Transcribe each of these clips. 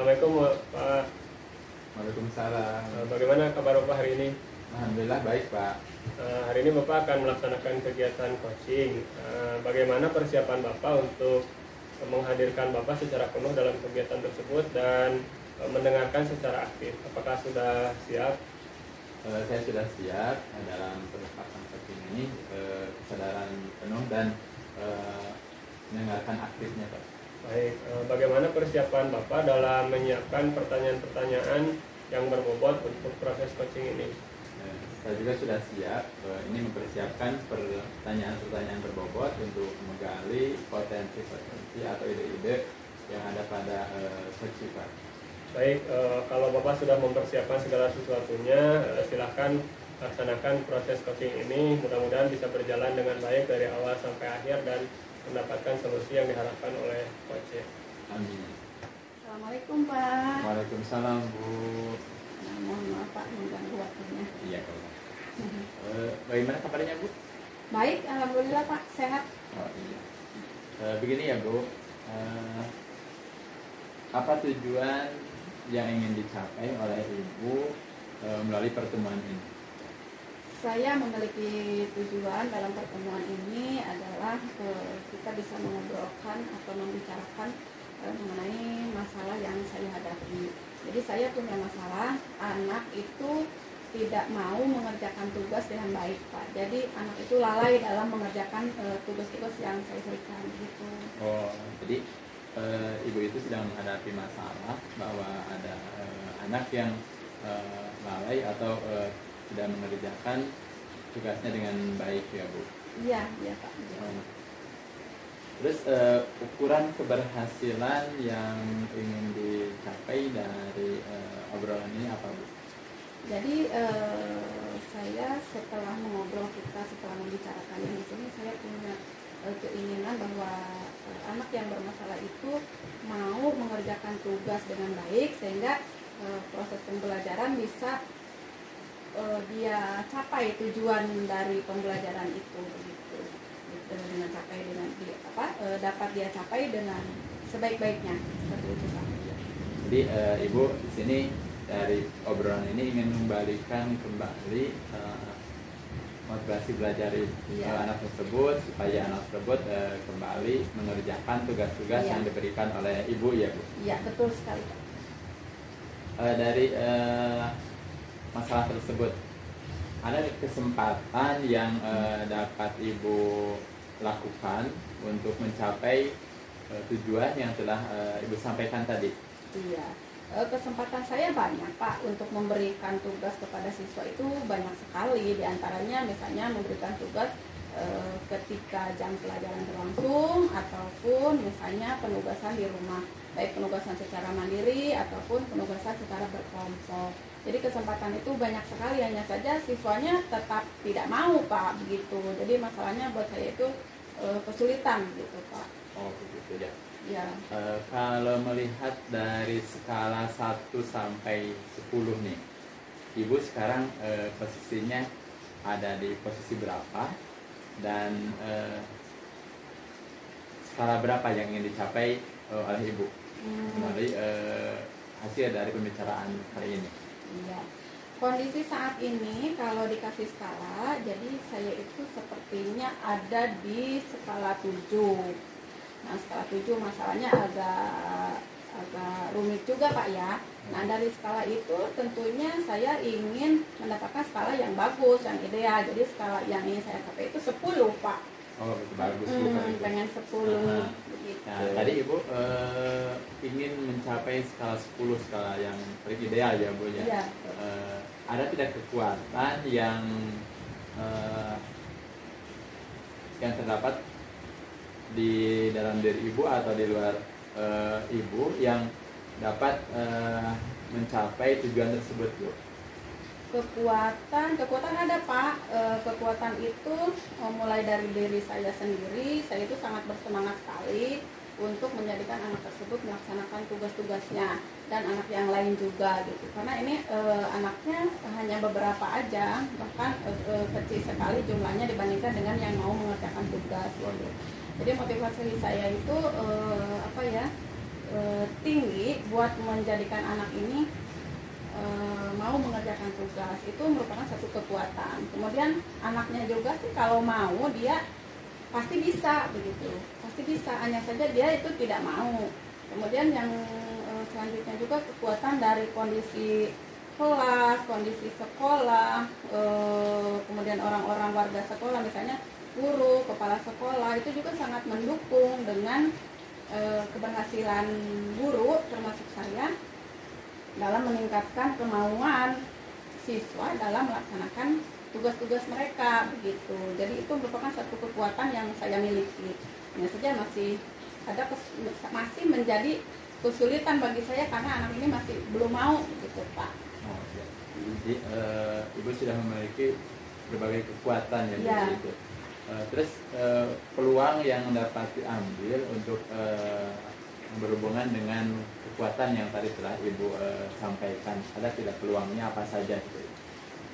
Assalamualaikum Pak. Waalaikumsalam. Bagaimana kabar Bapak hari ini? Alhamdulillah baik Pak. Hari ini Bapak akan melaksanakan kegiatan coaching. Bagaimana persiapan Bapak untuk menghadirkan Bapak secara penuh dalam kegiatan tersebut dan mendengarkan secara aktif? Apakah sudah siap? Saya sudah siap dalam persiapan coaching ini, kesadaran penuh dan mendengarkan aktifnya Pak. Baik, bagaimana persiapan Bapak dalam menyiapkan pertanyaan-pertanyaan yang berbobot untuk proses coaching ini? Saya juga sudah siap, ini mempersiapkan pertanyaan-pertanyaan berbobot untuk menggali potensi-potensi atau ide-ide yang ada pada coaching Pak. Baik, kalau Bapak sudah mempersiapkan segala sesuatunya, silahkan laksanakan proses coaching ini. Mudah-mudahan bisa berjalan dengan baik dari awal sampai akhir dan mendapatkan solusi yang diharapkan oleh coach. Amin. Assalamualaikum Pak. Waalaikumsalam Bu. Mohon maaf Pak mengganggu waktunya. Iya Pak. Bagaimana kabarnya Bu? Baik, alhamdulillah Pak, sehat. Oh iya. Begini ya Bu, apa tujuan yang ingin dicapai oleh Ibu melalui pertemuan ini? Saya memiliki tujuan dalam pertemuan ini adalah kita bisa mengobrolkan atau membicarakan mengenai masalah yang saya hadapi. Jadi saya punya masalah, anak itu tidak mau mengerjakan tugas dengan baik Pak. Jadi anak itu lalai dalam mengerjakan tugas-tugas yang saya berikan gitu. Oh, jadi Ibu itu sedang menghadapi masalah bahwa ada anak yang lalai atau tidak mengerjakan tugasnya dengan baik ya Bu. Iya Pak. Ya. Terus ukuran keberhasilan yang ingin dicapai dari obrolan ini apa Bu? Jadi saya setelah mengobrol setelah membicarakannya di sini, saya punya keinginan bahwa anak yang bermasalah itu mau mengerjakan tugas dengan baik sehingga proses pembelajaran bisa dia capai tujuan dari pembelajaran itu begitu. Dapat dia capai dengan sebaik-baiknya seperti itu Pak. Jadi Ibu di sini dari obrolan ini ingin kembali motivasi belajar anak tersebut supaya anak tersebut kembali mengerjakan tugas-tugas yang diberikan oleh Ibu ya Bu. Iya betul sekali Pak. Dari masalah tersebut ada kesempatan yang dapat Ibu lakukan untuk mencapai tujuan yang telah Ibu sampaikan tadi. Iya, kesempatan saya banyak Pak untuk memberikan tugas kepada siswa itu banyak sekali. Di antaranya misalnya memberikan tugas ketika jam pelajaran berlangsung ataupun misalnya penugasan di rumah, baik penugasan secara mandiri ataupun penugasan secara berkelompok. Jadi kesempatan itu banyak sekali, hanya saja siswanya tetap tidak mau Pak begitu. Jadi masalahnya buat saya itu kesulitan gitu Pak. Oh begitu ya. Ya. Kalau melihat dari skala 1 sampai 10 nih, Ibu sekarang posisinya ada di posisi berapa dan skala berapa yang ingin dicapai oleh Ibu melalui hasil dari pembicaraan kali ini? Iya. Kondisi saat ini kalau dikasih skala, jadi saya itu sepertinya ada di skala 7. Nah, skala 7 masalahnya agak rumit juga Pak ya. Nah, dari skala itu tentunya saya ingin mendapatkan skala yang bagus, yang ideal. Jadi skala yang ingin saya capai itu 10 Pak. Oh itu bagus Bu. Pengen 10 begitu. Nah, tadi Ibu ingin mencapai skala 10, skala yang paling ideal ya Bu ya. Iya. Ada tidak kekuatan yang terdapat di dalam diri Ibu atau di luar Ibu yang dapat mencapai tujuan tersebut Bu? Kekuatan ada Pak. Kekuatan itu mulai dari diri saya sendiri. Saya itu sangat bersemangat sekali untuk menjadikan anak tersebut melaksanakan tugas-tugasnya dan anak yang lain juga gitu. Karena ini anaknya hanya beberapa aja, bahkan kecil sekali jumlahnya dibandingkan dengan yang mau mengerjakan tugas gitu. Jadi motivasi saya itu tinggi buat menjadikan anak ini mau mengerjakan tugas. Itu merupakan satu kekuatan. Kemudian anaknya juga sih kalau mau dia pasti bisa begitu, pasti bisa, hanya saja dia itu tidak mau. Kemudian yang selanjutnya juga kekuatan dari kondisi kelas, kondisi sekolah, kemudian orang-orang warga sekolah, misalnya guru, kepala sekolah, itu juga sangat mendukung dengan keberhasilan guru termasuk saya dalam meningkatkan kemauan siswa dalam melaksanakan tugas-tugas mereka begitu. Jadi itu merupakan satu kekuatan yang saya miliki. Hanya saja masih menjadi kesulitan bagi saya karena anak ini masih belum mau gitu Pak. Oh, ya. Jadi Ibu sudah memiliki berbagai kekuatan ya. Gitu. Terus peluang yang dapat diambil untuk berhubungan dengan kekuatan yang tadi telah Ibu sampaikan, ada tidak peluangnya apa saja gitu?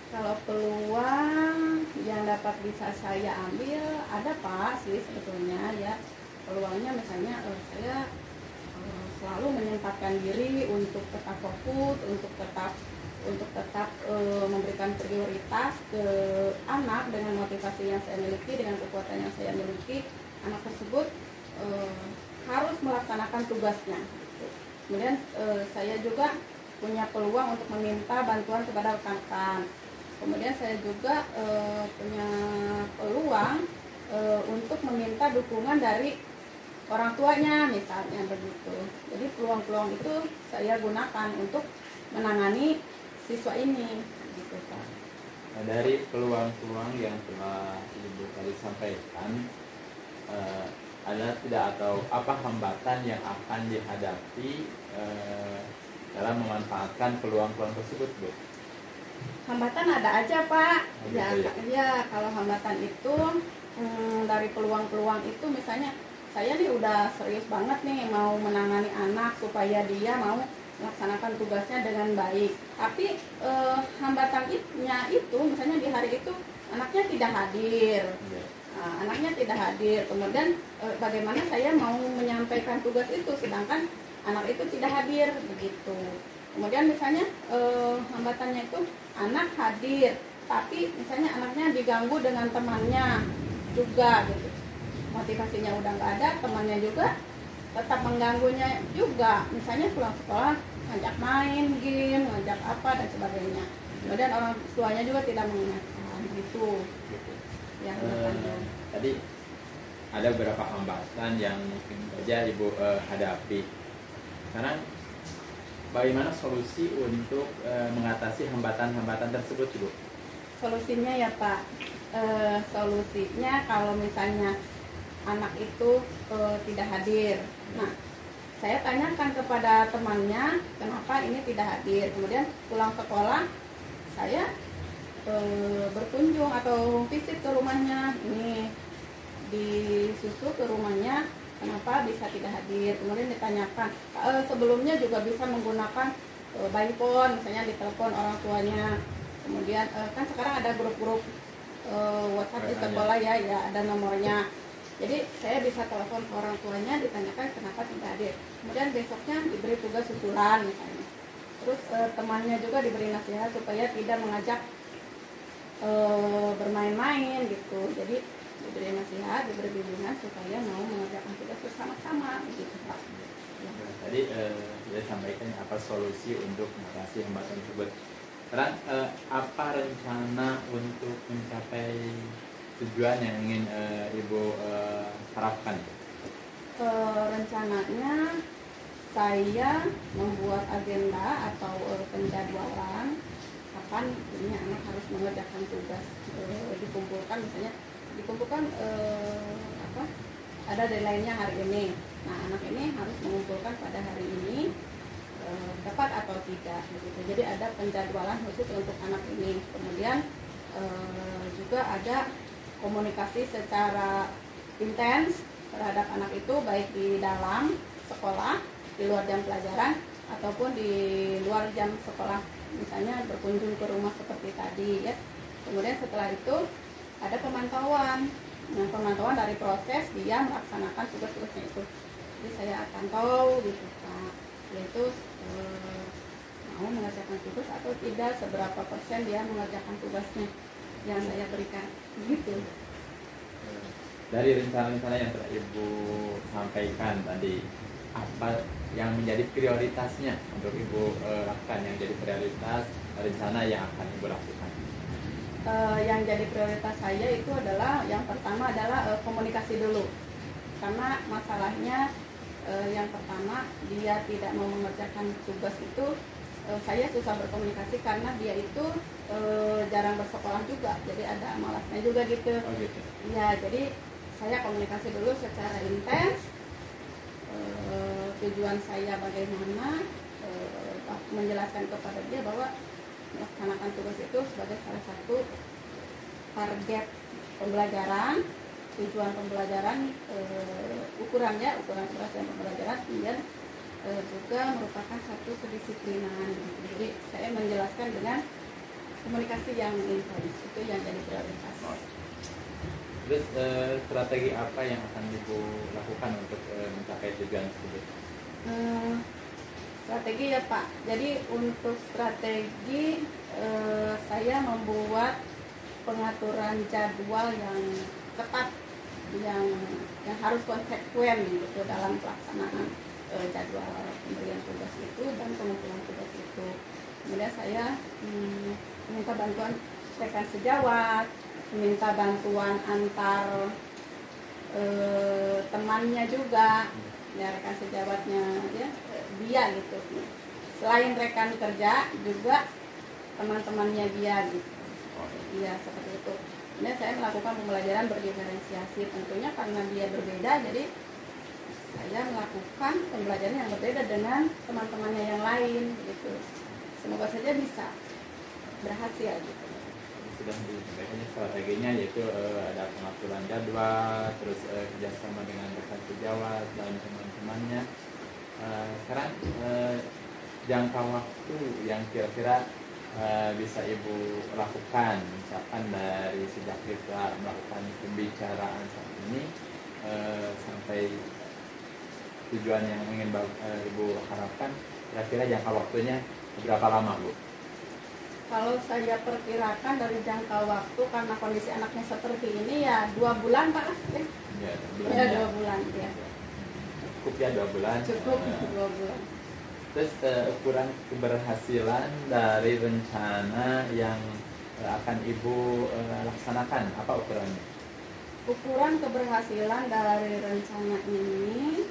Kalau peluang yang dapat bisa saya ambil ada Pak sih sebetulnya ya. Peluangnya misalnya saya selalu menyempatkan diri untuk tetap fokus, untuk tetap memberikan prioritas ke anak dengan motivasi yang saya miliki, dengan kekuatan yang saya miliki. Anak tersebut harus melaksanakan tugasnya. Kemudian saya juga punya peluang untuk meminta bantuan kepada rekan-rekan. Kemudian saya juga punya peluang untuk meminta dukungan dari orang tuanya misalnya begitu. Jadi peluang-peluang itu saya gunakan untuk menangani siswa ini gitu Pak. Nah, dari peluang-peluang yang telah Ibu tadi sampaikan, ada tidak atau apa hambatan yang akan dihadapi dalam memanfaatkan peluang-peluang tersebut, Bu? Hambatan ada aja Pak. Ya. Ya kalau hambatan itu dari peluang-peluang itu misalnya saya nih udah serius banget nih mau menangani anak supaya dia mau melaksanakan tugasnya dengan baik. Tapi hambatannya itu misalnya di hari itu anaknya tidak hadir. Anaknya tidak hadir. Kemudian bagaimana saya mau menyampaikan tugas itu sedangkan anak itu tidak hadir begitu. Kemudian misalnya hambatannya itu anak hadir, tapi misalnya anaknya diganggu dengan temannya juga gitu. Motivasinya udah nggak ada, temannya juga tetap mengganggunya juga. Misalnya pulang sekolah ngajak main game, ngajak apa dan sebagainya. Kemudian orang tuanya juga tidak mengingatkan gitu. Ya, tadi ada beberapa hambatan yang mungkin saja Ibu hadapi. Sekarang bagaimana solusi untuk mengatasi hambatan-hambatan tersebut, Ibu? Solusinya ya Pak, solusinya kalau misalnya anak itu tidak hadir, nah saya tanyakan kepada temannya kenapa ini tidak hadir. Kemudian pulang sekolah saya berkunjung atau visit ke rumahnya, ini disusul ke rumahnya kenapa bisa tidak hadir. Kemudian ditanyakan, sebelumnya juga bisa menggunakan by phone, misalnya ditelepon orang tuanya. Kemudian kan sekarang ada grup-grup WhatsApp di sekolah ya ada nomornya. Jadi saya bisa telepon ke orang tuanya, ditanyakan kenapa tidak hadir. Kemudian besoknya diberi tugas susulan misalnya. Terus temannya juga diberi nasihat supaya tidak mengajak bermain-main gitu. Jadi diberi nasihat, diberi bimbingan supaya mau mengerjakan tugas bersama-sama gitu Pak. Ya. Tadi sudah sampaikan apa solusi untuk mengatasi hambatan tersebut. Sekarang apa rencana untuk mencapai tujuan yang ingin Ibu harapkan? Rencananya saya membuat agenda atau penjadwalan kapan ini anak harus mengerjakan tugas, dikumpulkan misalnya ada deadline-nya hari ini. Nah anak ini harus mengumpulkan pada hari ini dapat atau tidak begitu. Jadi ada penjadwalan khusus untuk anak ini. Kemudian juga ada komunikasi secara intens terhadap anak itu baik di dalam sekolah, di luar jam pelajaran ataupun di luar jam sekolah, misalnya berkunjung ke rumah seperti tadi ya. Kemudian setelah itu ada pemantauan. Nah, pemantauan dari proses dia melaksanakan tugas-tugasnya itu. Jadi saya akan tahu gitu Pak, yaitu mau mengerjakan tugas atau tidak, seberapa persen dia mengerjakan tugasnya yang saya berikan gitu. Dari rencana-rencana yang telah Ibu sampaikan tadi, apa yang menjadi prioritasnya untuk Ibu lakukan, yang jadi prioritas rencana yang akan Ibu lakukan? Yang jadi prioritas saya itu adalah yang pertama adalah komunikasi dulu, karena masalahnya yang pertama dia tidak mau mengerjakan tugas itu, saya susah berkomunikasi karena dia itu jarang bersekolah juga, jadi ada malasnya juga gitu. Oh gitu. Ya, jadi saya komunikasi dulu secara intens, tujuan saya bagaimana, menjelaskan kepada dia bahwa melaksanakan tugas itu sebagai salah satu target pembelajaran, tujuan pembelajaran, ukuran keberhasilan pembelajaran, dan juga merupakan satu kedisiplinan. Jadi saya menjelaskan dengan komunikasi yang intens, itu yang jadi prioritas. Terus strategi apa yang akan Ibu lakukan untuk mencapai tujuan tersebut? Strategi ya Pak, jadi untuk strategi saya membuat pengaturan jadwal yang ketat, yang harus konsekuen gitu dalam pelaksanaan jadwal pemberian tugas itu dan pengumpulan tugas itu. Kemudian saya minta bantuan rekan sejawat, minta bantuan antar temannya juga, ya rekan sejawatnya ya, dia gitu. Selain rekan kerja juga teman-temannya dia gitu. Iya seperti itu. Ini saya melakukan pembelajaran berdiferensiasi, tentunya karena dia berbeda, jadi saya melakukan pembelajaran yang berbeda dengan teman-temannya yang lain gitu. Semoga saja bisa berhasil gitu. Sudah disampaikan strateginya, yaitu ada pengaturan jadwal, terus kerjasama dengan rekan sejawat dan teman-temannya. Sekarang jangka waktu yang kira-kira bisa Ibu lakukan, misalkan dari sejak kita melakukan pembicaraan saat ini sampai tujuan yang ingin Ibu harapkan, kira-kira jangka waktunya berapa lama, Bu? Kalau saya perkirakan dari jangka waktu, karena kondisi anaknya seperti ini ya 2 bulan Pak ya. Ya 2 bulan ya. Cukup ya 2 bulan. Cukup 2 bulan. Terus ukuran keberhasilan dari rencana yang akan Ibu laksanakan, apa ukurannya? Ukuran keberhasilan dari rencana ini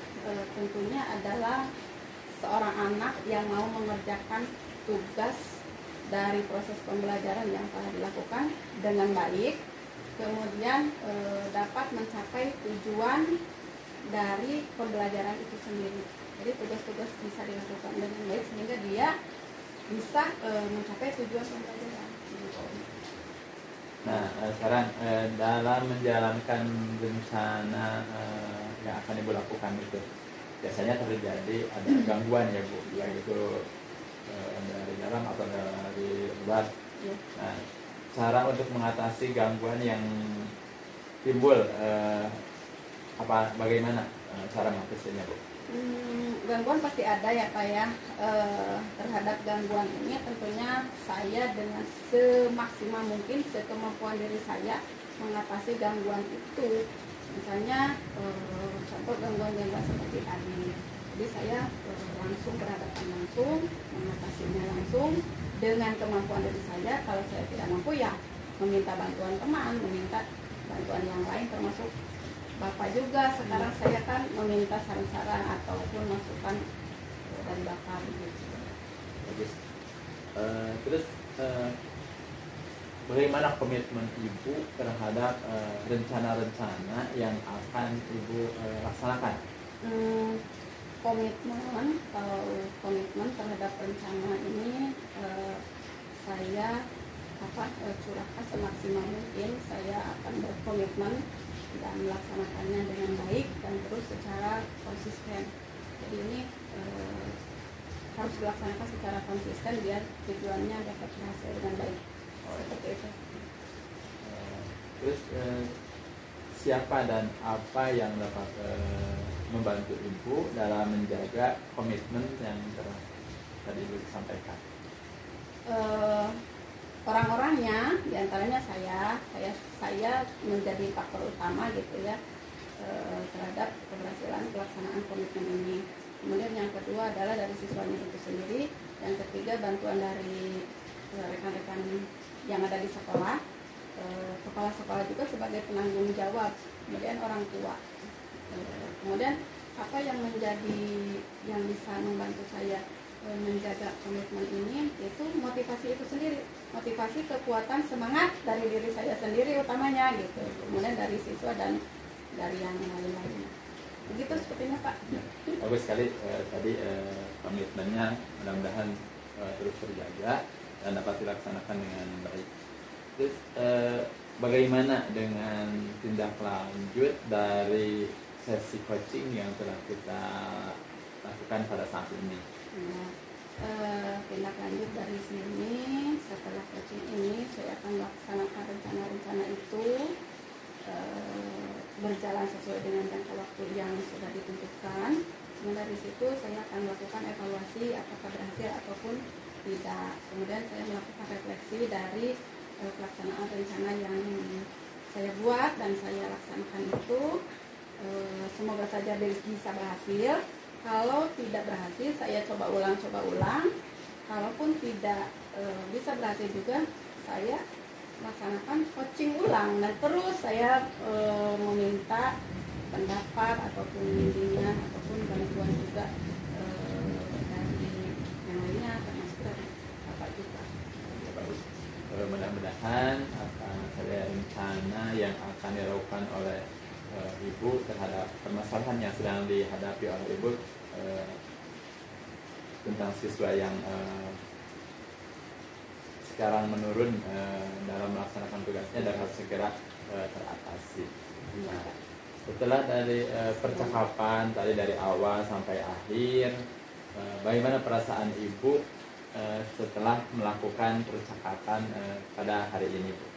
tentunya adalah seorang anak yang mau mengerjakan tugas dari proses pembelajaran yang telah dilakukan dengan baik, kemudian dapat mencapai tujuan dari pembelajaran itu sendiri. Jadi tugas-tugas bisa dilakukan dengan baik sehingga dia bisa mencapai tujuan pembelajaran. Nah, sekarang dalam menjalankan rencana yang akan Ibu lakukan itu, biasanya terjadi ada gangguan ya Bu, baik itu dari dalam atau dari luar. Ya. Nah, cara untuk mengatasi gangguan yang timbul bagaimana cara mengatasinya, Bu? Gangguan pasti ada ya Pak ya. Terhadap gangguan ini tentunya saya dengan semaksimal mungkin, sekemampuan diri saya mengatasi gangguan itu. Misalnya contoh gangguan-gangguan seperti tadi, jadi saya langsung berhadapan langsung, mengatasinya langsung dengan kemampuan diri saya. Kalau saya tidak mampu ya meminta bantuan teman, meminta bantuan yang lain, termasuk Bapak juga. Sekarang saya kan meminta saran-saran ataupun masukan dari Bapak gitu. Bagus. Terus bagaimana komitmen Ibu terhadap rencana-rencana yang akan Ibu laksanakan? Komitmen terhadap rencana ini saya curahkan semaksimal mungkin. Saya akan berkomitmen dan melaksanakannya dengan baik dan terus secara konsisten. Jadi ini harus dilaksanakan secara konsisten biar tujuannya dapat berhasil dengan baik. Seperti itu. Terus siapa dan apa yang dapat membantu Ibu dalam menjaga komitmen yang tadi Ibu sampaikan? Orang-orangnya, diantaranya saya menjadi faktor utama gitu ya terhadap keberhasilan pelaksanaan komitmen ini. Kemudian yang kedua adalah dari siswanya itu sendiri. Yang ketiga bantuan dari rekan-rekan yang ada di sekolah, kepala sekolah juga sebagai penanggung jawab, kemudian orang tua. Kemudian apa yang bisa membantu saya menjaga komitmen ini, itu motivasi itu sendiri, motivasi, kekuatan, semangat dari diri saya sendiri utamanya gitu, kemudian dari siswa dan dari yang lain-lainnya. Begitu sepertinya Pak. Bagus sekali tadi komitmennya, mudah-mudahan terus terjaga dan dapat dilaksanakan dengan baik. Terus bagaimana dengan tindak lanjut dari sesi coaching yang telah kita lakukan pada saat ini? Tindak lanjut dari sini, setelah coaching ini saya akan melaksanakan rencana-rencana itu berjalan sesuai dengan jangka waktu yang sudah ditentukan. Kemudian dari situ saya akan melakukan evaluasi apakah berhasil ataupun tidak. Kemudian saya melakukan refleksi dari pelaksanaan rencana yang saya buat dan saya laksanakan itu. Semoga saja bisa berhasil. Kalau tidak berhasil, saya coba ulang. Kalaupun tidak bisa berhasil juga, saya laksanakan coaching ulang. Dan terus saya meminta pendapat ataupun bimbingan ataupun bantuan juga dari yang lainnya, termasuk dari Bapak juga. Mudah-mudahan ada rencana yang akan dilakukan oleh Ibu terhadap permasalahan yang sedang dihadapi oleh Ibu tentang siswa yang sekarang menurun dalam melaksanakan tugasnya dapat segera teratasi. Nah, setelah dari percakapan tadi dari awal sampai akhir, bagaimana perasaan Ibu setelah melakukan percakapan pada hari ini, Bu?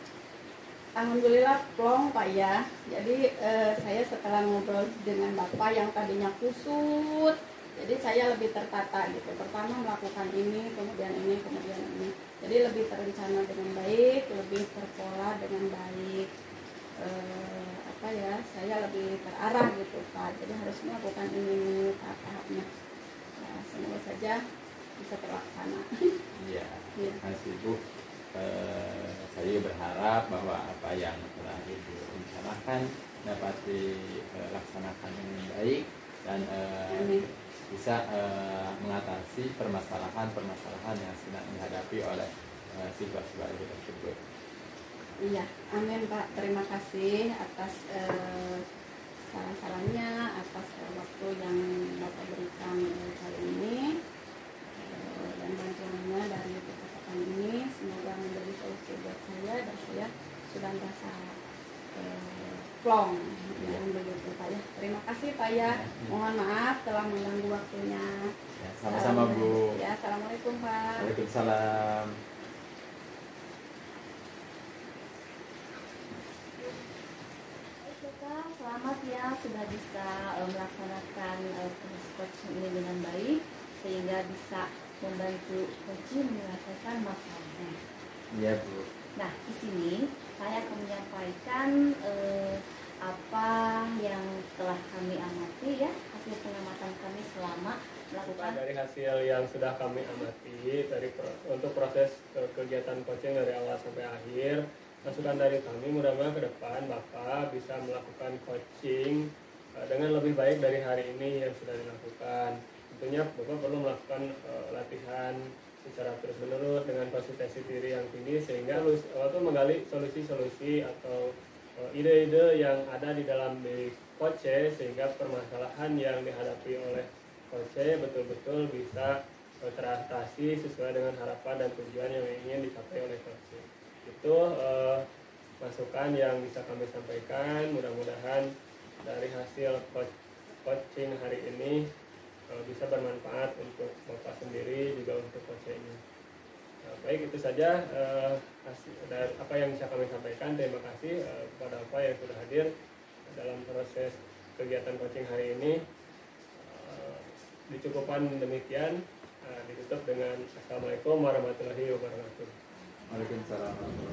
Alhamdulillah plong Pak ya. Jadi saya setelah ngobrol dengan Bapak yang tadinya kusut, jadi saya lebih tertata gitu. Pertama melakukan ini, kemudian ini, kemudian ini. Jadi lebih terencana dengan baik, lebih terpola dengan baik. Saya lebih terarah gitu Pak. Jadi harus melakukan ini tahap-tahapnya. Ya, semoga saja bisa terlaksana. Iya, terima kasih Bu. Saya berharap bahwa apa yang telah Ibu rencanakan dapat dilaksanakan dengan baik dan bisa mengatasi permasalahan yang sedang dihadapi oleh siswa-siswa Ibu tersebut. Iya, amin Pak. Terima kasih atas saran-sarannya, atas waktu yang Bapak berikan kali ini dan bantuannya dari percakapan ini. Semoga menjadi solusi buat saya dan saya sudah merasa plong yang begitu Pak ya. Terima kasih Pak ya. Mohon maaf telah mengganggu waktunya. Ya, sama-sama Bu. Ya, assalamualaikum Pak. Waalaikumsalam. Selamat ya, sudah bisa melaksanakan proses coaching ini dengan baik sehingga bisa membantu coaching menyelesaikan masalahnya. Iya Bu. Nah, di sini saya akan menyampaikan apa yang telah kami amati ya, hasil pengamatan kami selama melakukan. Dari hasil yang sudah kami amati untuk proses kegiatan coaching dari awal sampai akhir, masukan dari kami mudah-mudahan ke depan Bapak bisa melakukan coaching dengan lebih baik dari hari ini yang sudah dilakukan. Tentunya Bapak perlu melakukan latihan secara terus-menerus dengan konsistensi diri yang tinggi sehingga menggali solusi-solusi atau ide-ide yang ada di dalam diri coach sehingga permasalahan yang dihadapi oleh coach betul-betul bisa teratasi sesuai dengan harapan dan tujuan yang ingin dicapai oleh coach. Itu masukan yang bisa kami sampaikan. Mudah-mudahan dari hasil coaching hari ini bisa bermanfaat untuk Bapak sendiri juga untuk coachingnya. Baik, itu saja apa yang bisa kami sampaikan. Terima kasih kepada Bapak yang sudah hadir dalam proses kegiatan coaching hari ini. dicukupkan demikian. Ditutup dengan Assalamualaikum warahmatullahi wabarakatuh. Waalaikumsalam warahmatullahi wabarakatuh.